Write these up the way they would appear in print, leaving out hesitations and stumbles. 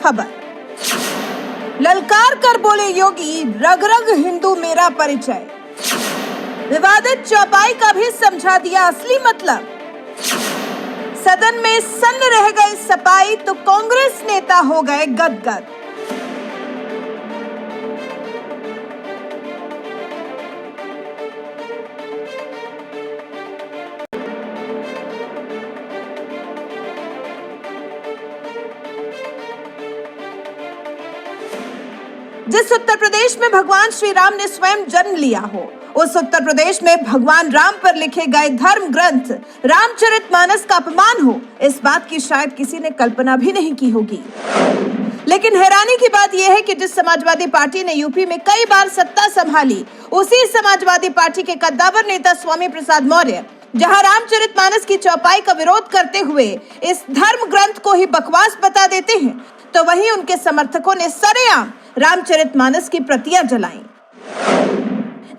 खबर। ललकार कर बोले योगी, रग रग हिंदू मेरा परिचय। विवादित चौपाई का भी समझा दिया असली मतलब। सदन में सन्न रह गए सपाई तो कांग्रेस नेता हो गए गदगद। जिस उत्तर प्रदेश में भगवान श्री राम ने स्वयं जन्म लिया हो, उस उत्तर प्रदेश में भगवान राम पर लिखे गए धर्म ग्रंथ रामचरितमानस का अपमान हो, इस बात की शायद किसी ने कल्पना भी नहीं की होगी। लेकिन हैरानी की बात यह है कि जिस समाजवादी पार्टी ने यूपी में कई बार सत्ता संभाली, उसी समाजवादी पार्टी के कद्दावर नेता स्वामी प्रसाद मौर्य जहां रामचरितमानस की चौपाई का विरोध करते हुए इस धर्म ग्रंथ को ही बकवास बता देते हैं, तो वहीं उनके समर्थकों ने सरेआम रामचरितमानस की प्रतियां जलाई।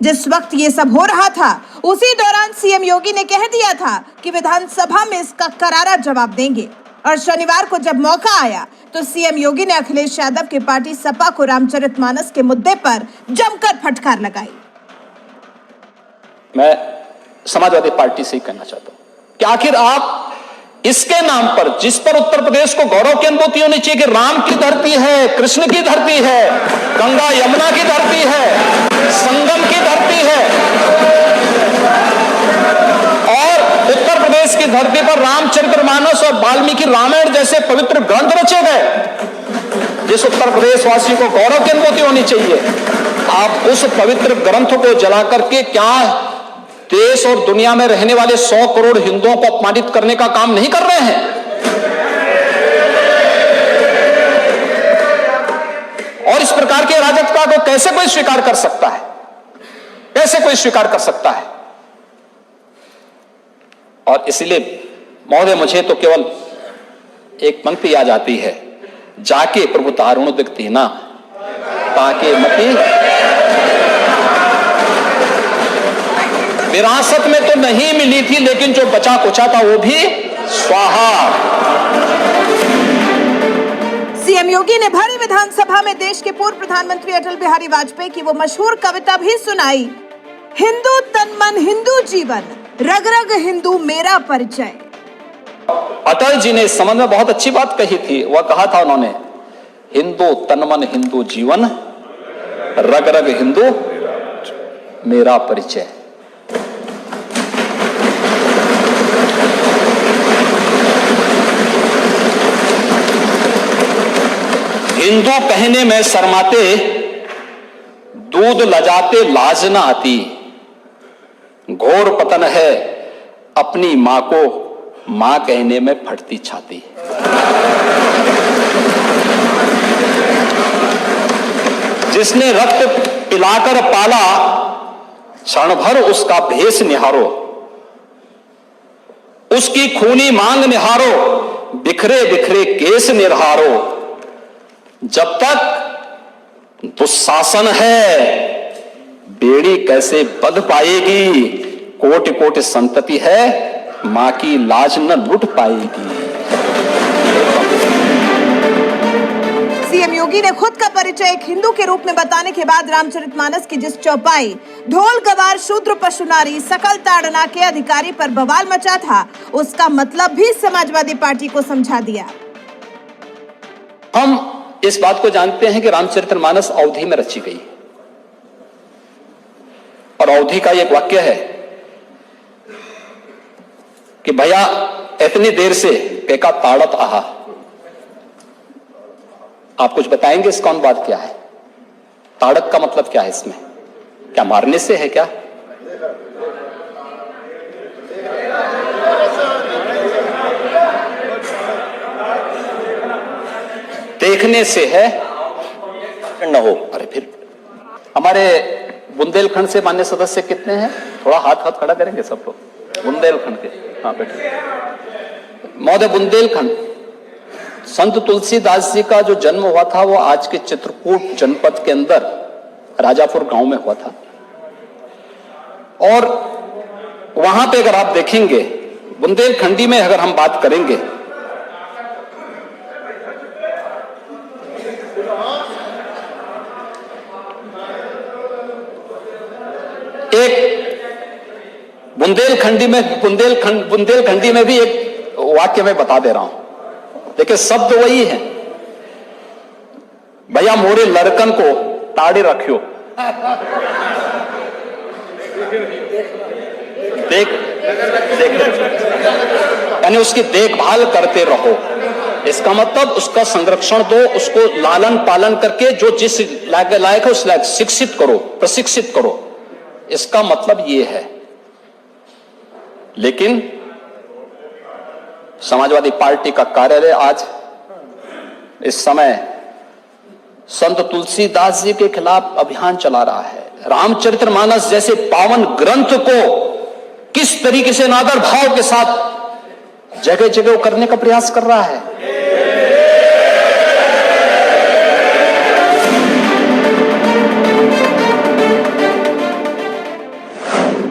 जिस वक्त ये सब हो रहा था, उसी दौरान सीएम योगी ने कह दिया था कि विधानसभा में इसका करारा जवाब देंगे। और शनिवार को जब मौका आया तो सीएम योगी ने अखिलेश यादव की पार्टी सपा को रामचरितमानस के मुद्दे पर जमकर फटकार लगाई। मैं समाजवादी पार्टी से ही कहना चाहता हूं कि आखिर आप इसके नाम पर, जिस पर उत्तर प्रदेश को गौरव की अनुभूति होनी चाहिए कि राम की धरती है, कृष्ण की धरती है, गंगा यमुना की धरती है, संगम की धरती है, और उत्तर प्रदेश की धरती पर रामचरितमानस और वाल्मीकि रामायण जैसे पवित्र ग्रंथ रचे गए, जिस उत्तर प्रदेश वासी को गौरव की अनुभूति होनी चाहिए, आप उस पवित्र ग्रंथ को जला करके क्या देश और दुनिया में रहने वाले 100 करोड़ हिंदुओं को अपमानित करने का काम नहीं कर रहे हैं? और इस प्रकार के अराजकता को कैसे कोई स्वीकार कर सकता है? कैसे कोई स्वीकार कर सकता है? और इसलिए महोदय, मुझे तो केवल एक पंक्ति याद आती है, जाके प्रभु तारुण दिखती ना ताके मती, विरासत में तो नहीं मिली थी, लेकिन जो बचा कुचा था वो भी स्वाहा। सीएम योगी ने भरी विधानसभा में देश के पूर्व प्रधानमंत्री अटल बिहारी वाजपेयी की वो मशहूर कविता भी सुनाई, हिंदू तन मन हिंदू जीवन, रग रग हिंदू मेरा परिचय। अटल जी ने इस संबंध में बहुत अच्छी बात कही थी। वह कहा था उन्होंने, हिंदू तन मन हिंदू जीवन, रग रग हिंदू मेरा परिचय। हिंदू कहने में शर्माते, दूध लजाते लाज न आती, घोर पतन है अपनी मां को मां कहने में फटती छाती। जिसने रक्त पिलाकर पाला, क्षण भर उसका भेष निहारो, उसकी खूनी मांग निहारो, बिखरे बिखरे केस निहारो। जब तक दुशासन है, बेड़ी कैसे बध पाएगी, कोटि कोटि संतति है, मां की लाज न लुट पाएगी। सीएम योगी ने खुद का परिचय एक हिंदू के रूप में बताने के बाद रामचरितमानस की जिस चौपाई ढोल गवार शूद्र पशु नारी सकल ताड़ना के अधिकारी पर बवाल मचा था, उसका मतलब भी समाजवादी पार्टी को समझा दिया। हम इस बात को जानते हैं कि रामचरितमानस अवधि में रची गई, और अवधि का एक वाक्य है कि भैया इतनी देर से पेका ताड़त आहा। आप कुछ बताएंगे इसका अनुवाद क्या है? ताड़त का मतलब क्या है इसमें? क्या मारने से है क्या? देखने से है न हो। अरे फिर हमारे बुंदेलखंड से मान्य सदस्य कितने हैं? थोड़ा हाथ खड़ा करेंगे सब लोग बुंदेलखंड के। हाँ बैठे महोदय। बुंदेलखंड संत तुलसीदास जी का जो जन्म हुआ था वो आज के चित्रकूट जनपद के अंदर राजापुर गांव में हुआ था, और वहां पे अगर आप देखेंगे बुंदेलखंडी में अगर हम बात करेंगे बुंदेलखंडी में भी एक वाक्य मैं बता दे रहा हूं, देखिए शब्द वही है, भैया मोरे लड़कन को ताड़े रखियो, देख यानी उसकी देखभाल करते रहो। इसका मतलब उसका संरक्षण दो, उसको लालन पालन करके जो जिस लायक है उस लायक शिक्षित करो, प्रशिक्षित करो, इसका मतलब ये है। लेकिन समाजवादी पार्टी का कार्यालय आज इस समय संत तुलसीदास जी के खिलाफ अभियान चला रहा है। रामचरितमानस जैसे पावन ग्रंथ को किस तरीके से नादर भाव के साथ जगह जगह करने का प्रयास कर रहा है।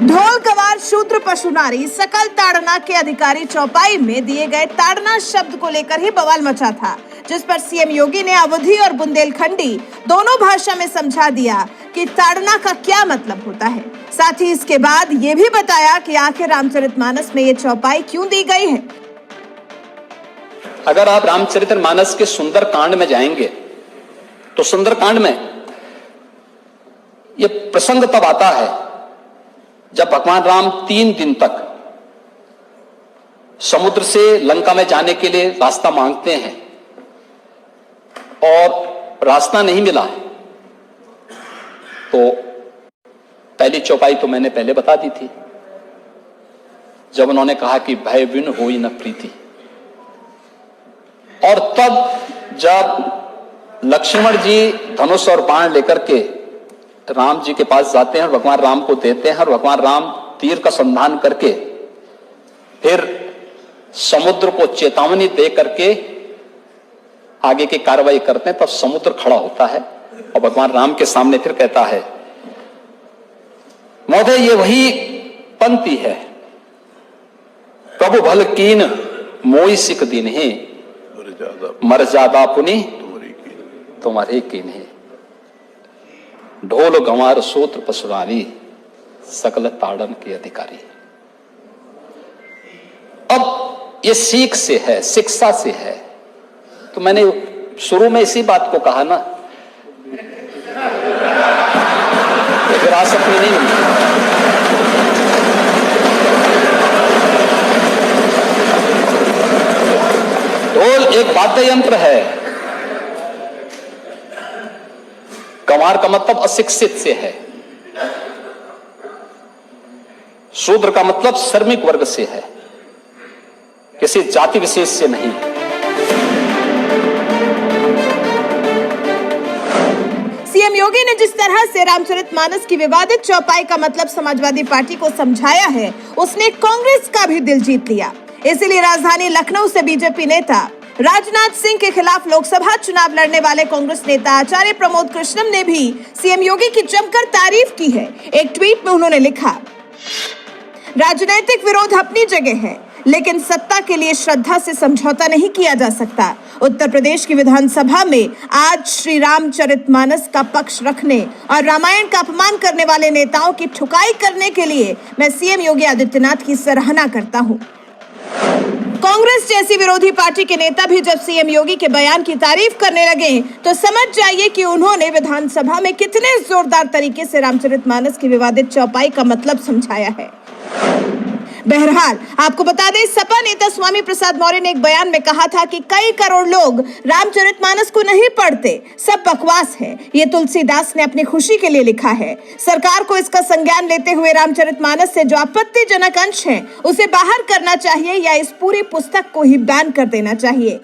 ढोल कवार शूद्र पशु नारी सकल ताड़ना के अधिकारी चौपाई में दिए गए ताड़ना शब्द को लेकर ही बवाल मचा था, जिस पर सीएम योगी ने अवधी और बुंदेलखंडी दोनों भाषा में समझा दिया कि ताड़ना का क्या मतलब होता है। साथ ही इसके बाद ये भी बताया कि आखिर रामचरितमानस में ये चौपाई क्यों दी गई है। अगर आप रामचरितमानस के सुंदर कांड में जाएंगे तो सुंदर कांड में ये प्रसंग तब आता है जब भगवान राम 3 दिन तक समुद्र से लंका में जाने के लिए रास्ता मांगते हैं और रास्ता नहीं मिला। तो पहली चौपाई तो मैंने पहले बता दी थी, जब उन्होंने कहा कि भय विन होई न प्रीति। और तब जब लक्ष्मण जी धनुष और बाण लेकर के राम जी के पास जाते हैं और भगवान राम को देते हैं और भगवान राम तीर का संधान करके फिर समुद्र को चेतावनी दे करके आगे की कार्रवाई करते हैं, तब समुद्र खड़ा होता है और भगवान राम के सामने फिर कहता है, महोदय ये वही पंक्ति है, प्रभु भल कीन मोई सिख दिन है, मर्यादा पुनि तुम्हारे कीन है, ढोल गंवार सूत्र पशुरानी सकल ताड़न के अधिकारी। अब ये सीख से है, शिक्षा से है। तो मैंने शुरू में इसी बात को कहा ना, विरासत में नहीं मिली। ढोल एक वाद्य यंत्र है, गंवार का मतलब अशिक्षित से है, शूद्र का मतलब श्रमिक वर्ग से है, किसी जाति विशेष से नहीं। सीएम योगी ने जिस तरह से रामचरितमानस की विवादित चौपाई का मतलब समाजवादी पार्टी को समझाया है, उसने कांग्रेस का भी दिल जीत लिया। इसीलिए राजधानी लखनऊ से बीजेपी नेता राजनाथ सिंह के खिलाफ लोकसभा चुनाव लड़ने वाले कांग्रेस नेता आचार्य प्रमोद कृष्णम ने भी सीएम योगी की जमकर तारीफ की है। एक ट्वीट में उन्होंने लिखा, राजनीतिक विरोध अपनी जगह है, लेकिन सत्ता के लिए श्रद्धा से समझौता नहीं किया जा सकता। उत्तर प्रदेश की विधानसभा में आज श्री रामचरितमानस का पक्ष रखने और रामायण का अपमान करने वाले नेताओं की ठुकाई करने के लिए मैं सीएम योगी आदित्यनाथ की सराहना करता हूं। कांग्रेस जैसी विरोधी पार्टी के नेता भी जब सीएम योगी के बयान की तारीफ करने लगे तो समझ जाइए कि उन्होंने विधानसभा में कितने जोरदार तरीके से रामचरितमानस की विवादित चौपाई का मतलब समझाया है। बहरहाल आपको बता दें, सपा नेता स्वामी प्रसाद मौर्य ने एक बयान में कहा था कि कई करोड़ लोग रामचरितमानस को नहीं पढ़ते, सब बकवास है। ये तुलसीदास ने अपनी खुशी के लिए लिखा है। सरकार को इसका संज्ञान लेते हुए रामचरितमानस से जो आपत्तिजनक अंश है उसे बाहर करना चाहिए या इस पूरी पुस्तक को ही बैन कर देना चाहिए।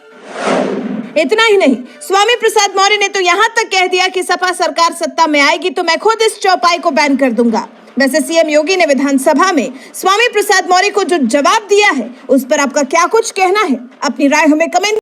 इतना ही नहीं, स्वामी प्रसाद मौर्य ने तो यहाँ तक कह दिया कि सपा सरकार सत्ता में आएगी तो मैं खुद इस चौपाई को बैन कर दूंगा। वैसे सीएम योगी ने विधानसभा में स्वामी प्रसाद मौर्य को जो जवाब दिया है उस पर आपका क्या कुछ कहना है? अपनी राय हमें कमेंट